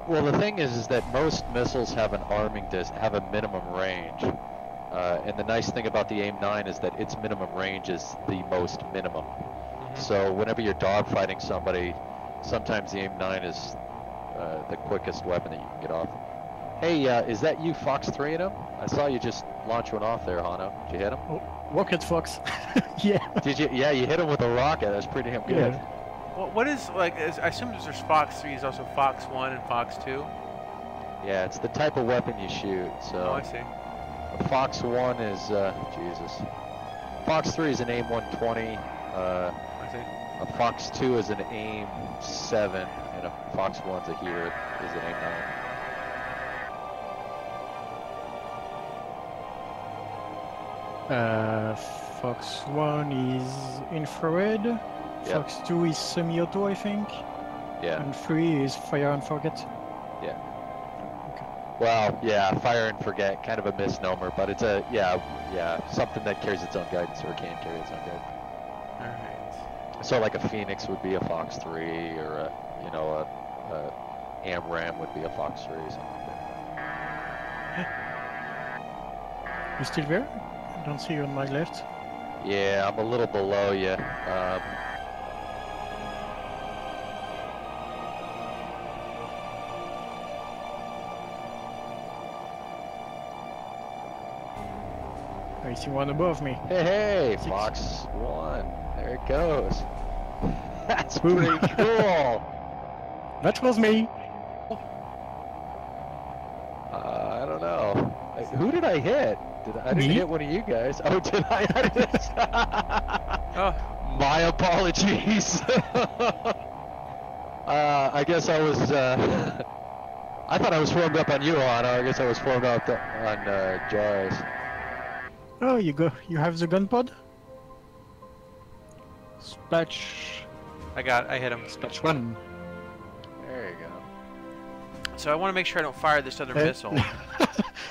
Well, the thing is that most missiles have an have a minimum range. And the nice thing about the AIM-9 is that its minimum range is the most minimum. So whenever you're dogfighting somebody, sometimes the AIM-9 is the quickest weapon that you can get off. Hey, is that you Fox 3 in him? I saw you just launch one off there, Hano. Did you hit him? Oh, Rocket Fox. Yeah. Did you? Yeah, you hit him with a rocket. That's pretty damn good. Yeah. What is, like, I assume there's Fox 3, is also Fox 1 and Fox 2? Yeah, it's the type of weapon you shoot. So. Oh, I see. A Fox 1 is, Jesus. Fox 3 is an AIM 120. I see. A Fox 2 is an AIM 7, and a Fox 1's a here is an AIM 9. Fox 1 is infrared. Yep. Fox 2 is semi-auto, I think. Yeah. And 3 is fire and forget. Yeah. Okay. Well, yeah, fire and forget, kind of a misnomer, but it's a, yeah, something that carries its own guidance, or can carry its own guidance. Alright. So like a Phoenix would be a Fox 3, or a, you know, a AMRAAM would be a Fox 3, something like that. You still there? I don't see you on my left. Yeah, I'm a little below you. I see one above me. Hey, Six. Fox 1. There it goes. That's pretty cool. That was me. I don't know. Who did I hit? I didn't Me? hit one of you guys. Oh, did I? Oh. My apologies. I guess I was. I thought I was formed up on you, Anna. I guess I was formed up on Jars. Oh, you have the gun pod? Splash. I hit him. Splash 1. There you go. So I want to make sure I don't fire this other missile.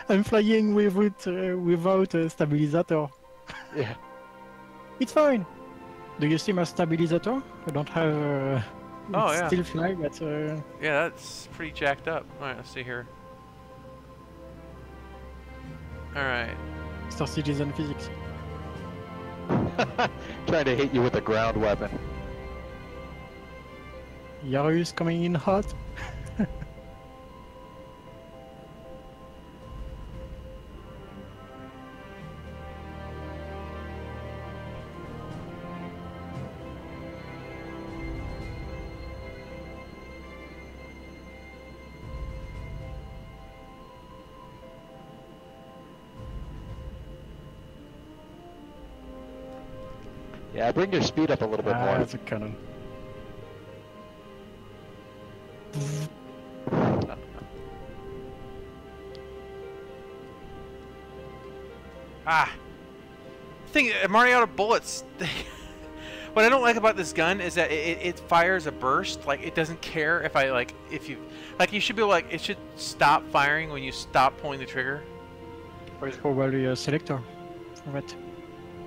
I'm flying without a stabilizer. Yeah. It's fine. Do you see my stabilizer? I don't have. Oh, It's yeah. still fly, but. Yeah, that's pretty jacked up. Alright, let's see here. Alright. Star Citizen physics. Trying to hit you with a ground weapon. Yarus coming in hot. Yeah, bring your speed up a little bit more. That's a cannon. Ah! I'm already out of bullets. What I don't like about this gun is that it fires a burst. Like, it doesn't care if you should be like, it should stop firing when you stop pulling the trigger. Or it's probably a selector for it.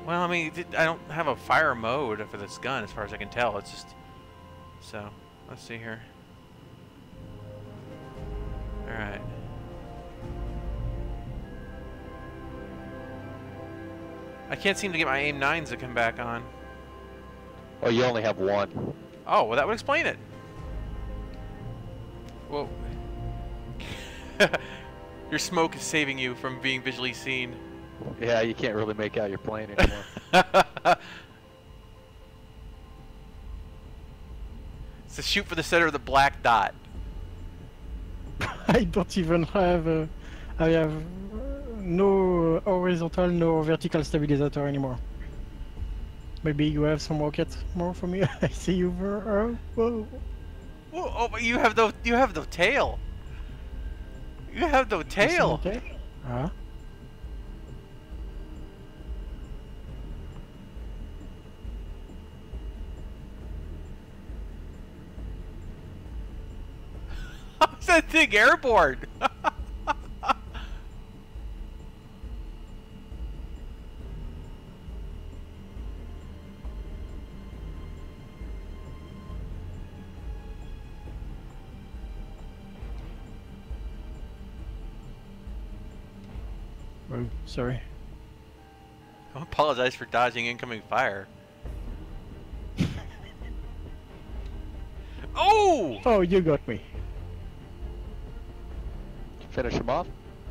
Well, I mean, I don't have a fire mode for this gun as far as I can tell. It's just... So, let's see here. Alright. I can't seem to get my AIM-9s to come back on. Oh, you only have one. Oh, well, that would explain it. Whoa. Your smoke is saving you from being visually seen. Yeah, you can't really make out your plane anymore. So shoot for the center of the black dot. I don't even have. I have no horizontal, no vertical stabilizer anymore. Maybe you have some rockets more for me. I see you there. Oh, whoa. Whoa, oh, but you have no tail. You have no tail. Okay. Huh? How's that thing airborne? Ooh, sorry. I apologize for dodging incoming fire. Oh! Oh, you got me. Finish him off?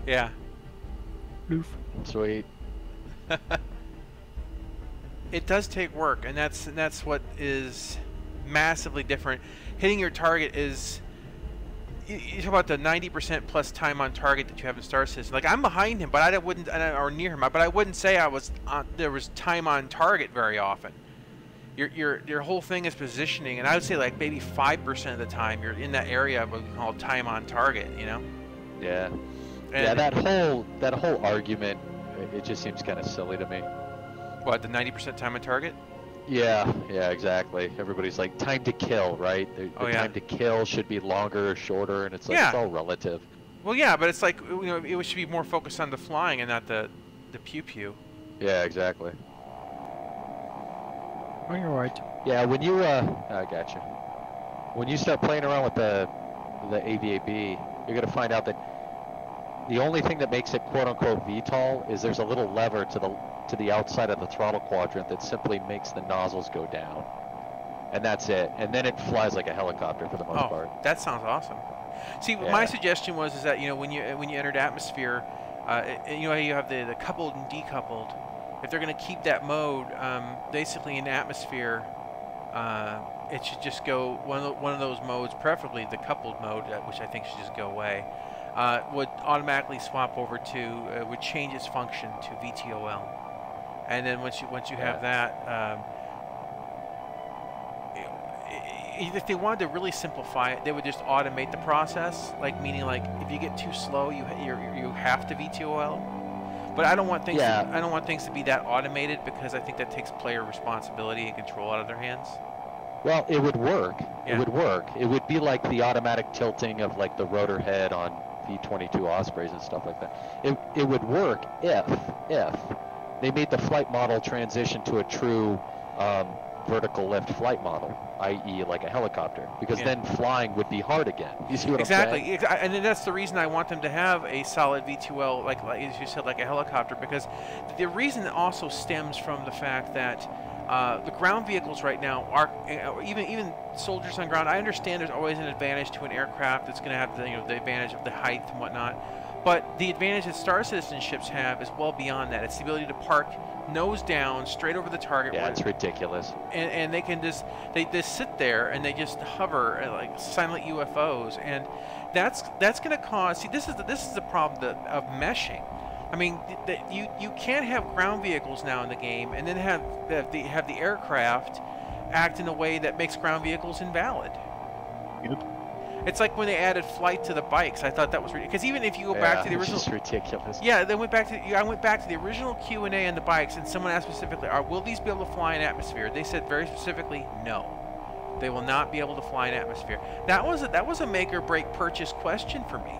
Yeah. Loof. Sweet. It does take work, and that's what is massively different. Hitting your target is... You talk about the 90% plus time on target that you have in Star Citizen. Like, I'm behind him, but I wouldn't, or near him, but I wouldn't say there was time on target very often. Your whole thing is positioning, and I would say like maybe 5% of the time you're in that area of what we call time on target. You know? Yeah. And yeah. That whole argument, it just seems kind of silly to me. What, the 90% time on target? Yeah, exactly. Everybody's like, time to kill, right? The time to kill should be longer or shorter, and it's like, it's all relative. Well, yeah, but it's like, you know, it should be more focused on the flying and not the pew-pew. Yeah, exactly. Oh, you're right. Yeah, when you, I gotcha. When you start playing around with the AVAB, you're gonna find out that the only thing that makes it quote-unquote VTOL is there's a little lever to the outside of the throttle quadrant that simply makes the nozzles go down, and that's it. And then it flies like a helicopter for the most part. That sounds awesome. See, my suggestion was that, you know, when you entered atmosphere, you know how you have the coupled and decoupled. If they're going to keep that mode, basically in atmosphere, it should just go one of those modes, preferably the coupled mode, which I think should just go away. Would automatically swap over to would change its function to VTOL, and then once you have that, if they wanted to really simplify it, they would just automate the process, like meaning like if you get too slow, you have to VTOL. But I don't want things. I don't want things to be that automated, because I think that takes player responsibility and control out of their hands. Well, it would work. Yeah. It would work. It would be like the automatic tilting of like the rotor head on V-22 Ospreys and stuff like that. It would work if they made the flight model transition to a true vertical lift flight model, i.e. like a helicopter, because then flying would be hard again. You see what I'm saying? Exactly, and then that's the reason I want them to have a solid V2L, like as you said, like a helicopter, because the reason also stems from the fact that the ground vehicles right now are, even soldiers on ground, I understand there's always an advantage to an aircraft that's going to have the, you know, the advantage of the height and whatnot, but the advantage that Star Citizen ships have is well beyond that. It's the ability to park nose down straight over the target. Yeah, it's ridiculous. And they can just sit there and they just hover like silent UFOs, and that's going to cause. See, this is the problem of meshing. I mean, you can't have ground vehicles now in the game and then have the aircraft act in a way that makes ground vehicles invalid. Yep. It's like when they added flight to the bikes. I thought that was ridiculous. Because even if you go back to the original, it's just ridiculous. Yeah, I went back to the original Q&A on the bikes, and someone asked specifically, will these be able to fly in atmosphere? They said very specifically, no. They will not be able to fly in atmosphere. That was a make or break purchase question for me.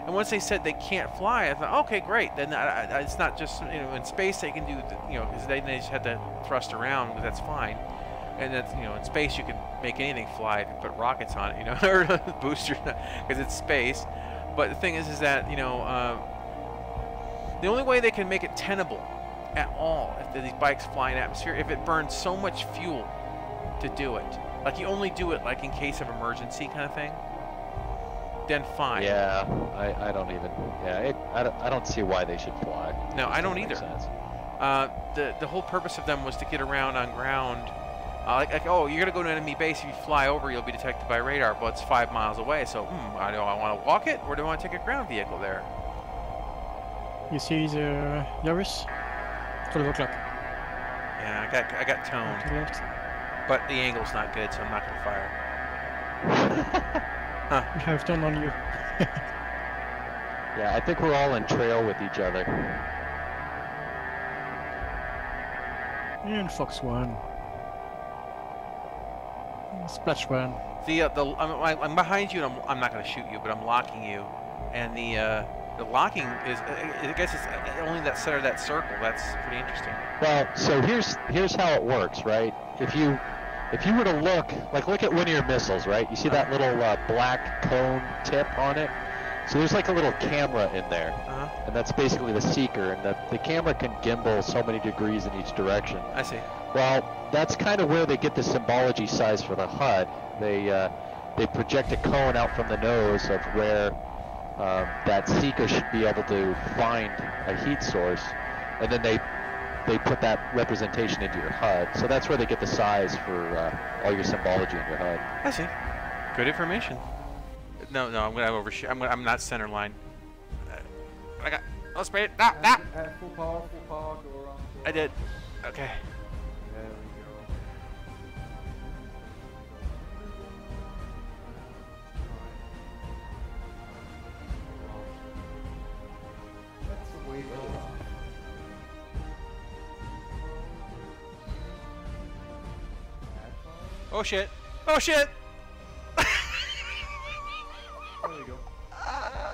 And once they said they can't fly, I thought, okay, great. Then it's not just, you know, in space they can do, you know, because they just had to thrust around, but that's fine. And that's, you know, in space you can make anything fly if you put rockets on it, you know, or boosters, because it's space. But the thing is that, you know, the only way they can make it tenable at all if these bikes fly in atmosphere, if it burns so much fuel to do it. Like you only do it like in case of emergency kind of thing. Then fine. Yeah, I don't even. Yeah, I don't see why they should fly. No, I don't either. The whole purpose of them was to get around on ground. Like, oh, you're gonna go to an enemy base. If you fly over, you'll be detected by radar. Well, it's 5 miles away. So, do I want to walk it, or do I want to take a ground vehicle there? You see the Yaris? 12 o'clock. Yeah, I got toned. To the left. But the angle's not good, so I'm not gonna fire. Huh. I have turned on you. Yeah, I think we're all in trail with each other. And Fox 1. Splash 1. I'm behind you, and I'm not going to shoot you, but I'm locking you, and the locking is, I guess it's only that center of that circle. That's pretty interesting. Well, so here's how it works, right? If you were to look at one of your missiles, right? You see that little black cone tip on it? So there's like a little camera in there, Uh-huh. and that's basically the seeker, and the camera can gimbal so many degrees in each direction. I see. Well, that's kind of where they get the symbology size for the HUD. They project a cone out from the nose of where that seeker should be able to find a heat source, and then they put that representation into your HUD. So that's where they get the size for all your symbology in your HUD. I see. Good information. No, I'm gonna overshoot. I'm not center line. I got. Oh, spray it. Ah, ah. At full power, go around. I did. Okay. There we go. That's the way to go. Oh shit. Oh shit. There we go. How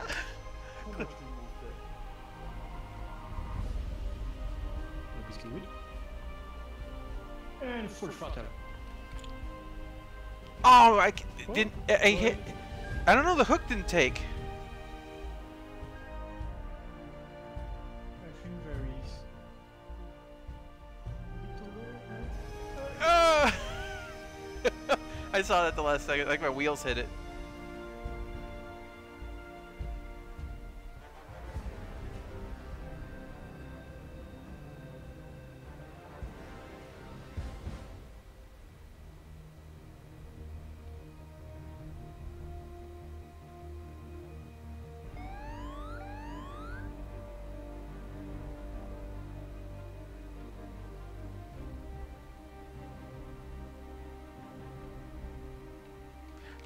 much we moved it? Obviously good. And full throttle. Oh, didn't. I hit. I don't know. The hook didn't take. I think there is. I saw that the last second. Like my wheels hit it.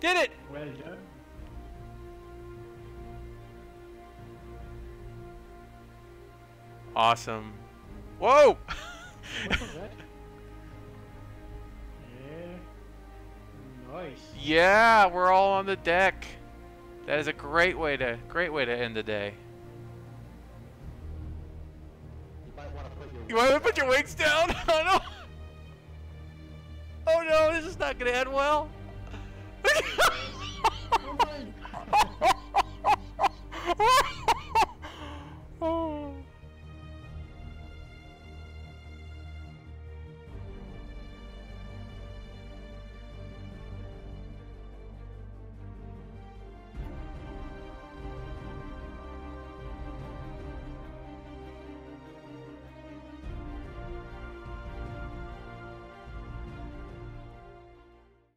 Did it! Well done. Awesome. Whoa! What was that? Yeah. Nice. Yeah, we're all on the deck. That is a great way to end the day. You want to put your wings down? Oh no! Oh no, this is not gonna end well. Oh my